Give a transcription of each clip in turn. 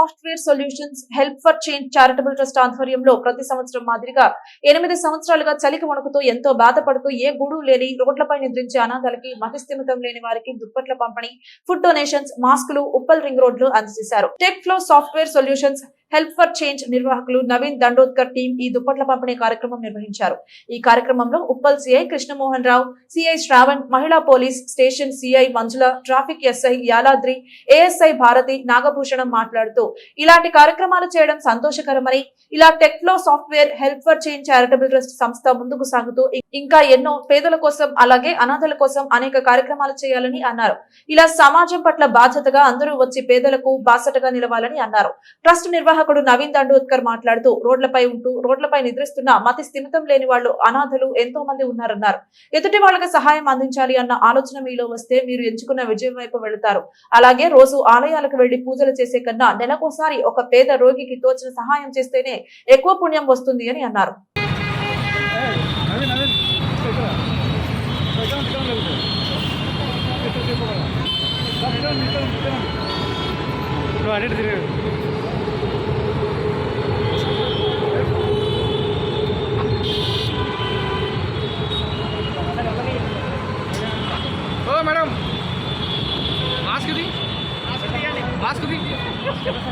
Software solutions help for change charitable trust ఆధ్వర్యంలో ప్రతి సంవత్సరం మాదిరిగా 8 సంవత్సరాలుగా చలికి వణుకుతూ ఎంతో బాధపడుతూ ఏ గూడు లేని రోడ్లపై నిద్రించే అనాథలకి మతిస్థిమితం లేని వారికి దుప్పట్ల పంపిణీ, ఫుడ్ డొనేషన్స్, మాస్కులు ఉప్పల్ రింగ్ రోడ్ లో అందజేశారు. Tech flow software solutions help for change నిర్వాహకులు నవీన్ దండోద్కర్ టీం ఈ దుప్పట్ల పంపిణీ కార్యక్రమం నిర్వహించారు. ఈ కార్యక్రమంలో ఉప్పల్ సిఐ కృష్ణమోహన్ రావు, సిఐ శ్రావణ్, మహిళా police station CI Manjula, traffic SI Yaladri, ASI Bharathi, Nagabhushanam మాట్లాడుతూ ఇలాంటి కార్యక్రమాలు చేయడం సంతోషకరమని, ఇలా tech flow software help for change charitable trust సంస్థ ముందుకు సాగుతూ ఇంకా ఎన్నో పేదల కోసం అలాగే అనాథల కోసం అనేక కార్యక్రమాలు చేయాలని అన్నారు. ఇలా సమాజం పట్ల బాధ్యతగా అందరూ వచ్చి పేదలకు బాసటగా నిలవాలని అన్నారు. ట్రస్ట్ నిర్వాహకుడు నవీన్ దండోద్కర్ మాట్లాడుతూ రోడ్లపై ఉంటూ రోడ్లపై నిద్రిస్తున్న మతి స్థిమితం లేని వాళ్ళు అనాథలు ఎంతో మంది ఉన్నారన్నారు. ఎదుటి వాళ్ళకి సహాయం అందించాలి అన్న ఆలోచన మీలో వస్తే మీరు ఎంచుకున్న విజయం వైపు వెళుతారు. అలాగే రోజు ఆలయాలకు వెళ్లి పూజలు చేసే కన్నా నెలకోసారి ఒక పేద రోగికి తోచిన సహాయం చేస్తేనే ఎక్కువ పుణ్యం వస్తుంది అని అన్నారు.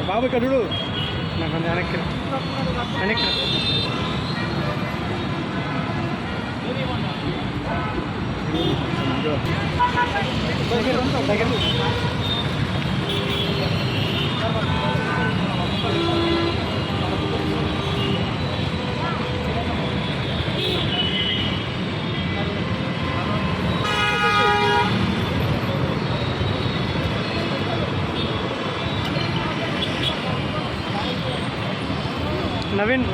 బాబు ఇక్కడ చూడు, నాకు వెనక్కి వెనక్కి Naveen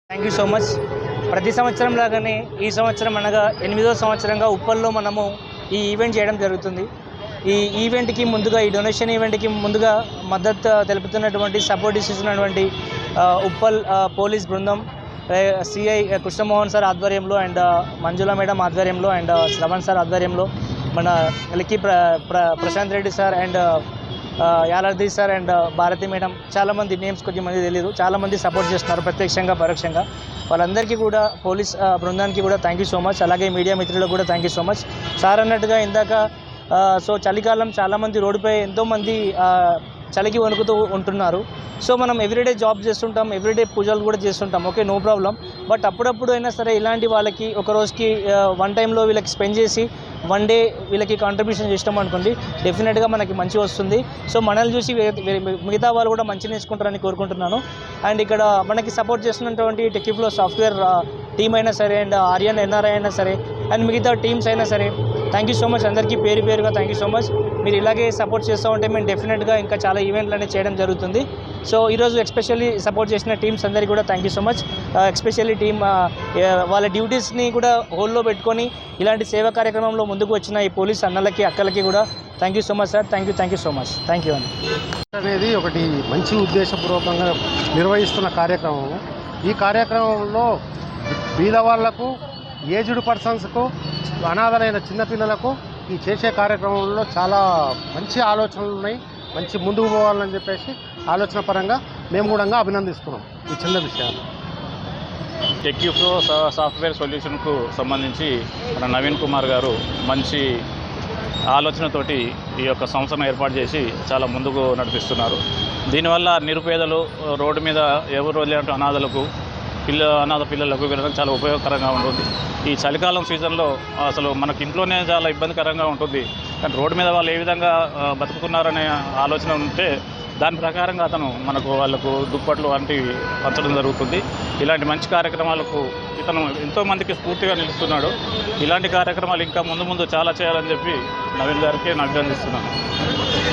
thank you so much. ప్రతి సంవత్సరం లాగానే ఈ సంవత్సరం అనగా 8వ సంవత్సరంగా ఉప్పల్లో మనము ఈ ఈవెంట్ చేయడం జరుగుతుంది. ఈ ఈవెంట్కి ముందుగా, ఈ డొనేషన్ ఈవెంట్కి ముందుగా మద్దతు తెలుపుతున్నటువంటి, సపోర్ట్ ఇస్తున్నటువంటి ఉప్పల్ పోలీస్ బృందం, సిఐ కృష్ణమోహన్ సార్ ఆధ్వర్యంలో అండ్ మంజుల మేడం ఆధ్వర్యంలో అండ్ శ్రవణ్ సార్ ఆధ్వర్యంలో, మన లిక్కి Prashanth Reddy sir and Yalardi sir and Bharathi madam, చాలామంది నేమ్స్ కొద్దిమంది తెలియదు, చాలామంది సపోర్ట్ చేస్తున్నారు ప్రత్యక్షంగా పరోక్షంగా. వాళ్ళందరికీ కూడా, పోలీస్ బృందానికి కూడా థ్యాంక్ యూ సో మచ్. అలాగే మీడియా మిత్రులకు కూడా thank you so much. Sir అన్నట్టుగా ఇందాక సో చలికాలం చాలామంది రోడ్డుపై ఎంతోమంది చలికి వణుకుతూ ఉంటున్నారు. సో మనం ఎవ్రీడే జాబ్ చేస్తుంటాం, ఎవ్రీడే పూజలు కూడా చేస్తుంటాం, ఓకే, నో ప్రాబ్లం. బట్ అప్పుడప్పుడు అయినా సరే ఇలాంటి వాళ్ళకి ఒక రోజుకి వన్ టైంలో వీళ్ళకి స్పెండ్ చేసి వన్ డే వీళ్ళకి కాంట్రిబ్యూషన్ చేసినాం అనుకోండి, డెఫినెట్గా మనకి మంచి వస్తుంది. సో మనల్ని చూసి మిగతా వాళ్ళు కూడా మంచి నేర్చుకుంటారని కోరుకుంటున్నాను. అండ్ ఇక్కడ మనకి సపోర్ట్ చేస్తున్నటువంటి టెక్కిఫ్లో సాఫ్ట్వేర్ టీమ్ అయినా సరే అండ్ ఆర్యన్ ఎన్ఆర్ఐ అయినా సరే అండ్ మిగతా టీమ్స్ అయినా సరే థ్యాంక్ యూ సో మచ్. అందరికీ పేరు పేరుగా థ్యాంక్ యూ సో మచ్. మీరు ఇలాగే సపోర్ట్ చేస్తూ ఉంటే మేము డెఫినెట్గా ఇంకా చాలా ఈవెంట్లు అనేది చేయడం జరుగుతుంది. సో ఈరోజు ఎస్పెషల్లీ సపోర్ట్ చేసిన టీమ్స్ అందరికీ కూడా thank you so much. Especially team వాళ్ళ డ్యూటీస్ని కూడా హోల్లో పెట్టుకొని ఇలాంటి సేవా కార్యక్రమంలో ముందుకు వచ్చిన ఈ పోలీస్ అన్నలకి, అక్కలకి కూడా thank you so much sir. Thank you so much. Thank you అండి. అనేది ఒకటి మంచి ఉద్దేశపూర్వకంగా నిర్వహిస్తున్న కార్యక్రమం. ఈ కార్యక్రమంలో బీదవాళ్లకు, ఏజ్డ్ పర్సన్స్కు, అనాథలైన చిన్నపిల్లలకు ఈ చేసే కార్యక్రమంలో చాలా మంచి ఆలోచనలు ఉన్నాయి. మంచి ముందుకు పోవాలని చెప్పేసి ఆలోచన పరంగా మేము కూడా అభినందిస్తున్నాం ఈ చిన్న విషయాలు. టెక్కిఫ్లో సాఫ్ట్వేర్ సొల్యూషన్కు సంబంధించి మన నవీన్ కుమార్ గారు మంచి ఆలోచనతోటి ఈ యొక్క సంస్థను ఏర్పాటు చేసి చాలా ముందుకు నడిపిస్తున్నారు. దీనివల్ల నిరుపేదలు, రోడ్డు మీద ఎవరు వదిలేనట్టు అనాథ పిల్లలకు వీళ్ళకి చాలా ఉపయోగకరంగా ఉంటుంది. ఈ చలికాలం సీజన్లో అసలు మనకి ఇంట్లోనే చాలా ఇబ్బందికరంగా ఉంటుంది, కానీ రోడ్డు మీద వాళ్ళు ఏ విధంగా బతుకుతున్నారనే ఆలోచన ఉంటే దాని ప్రకారంగా అతను వాళ్ళకు దుప్పట్లు వంటివి పంచడం జరుగుతుంది. ఇలాంటి మంచి కార్యక్రమాలకు ఇతను ఎంతోమందికి స్ఫూర్తిగా నిలుస్తున్నాడు. ఇలాంటి కార్యక్రమాలు ఇంకా ముందు చాలా చేయాలని చెప్పి నవీన్ గారికి నేను అభినందిస్తున్నాను.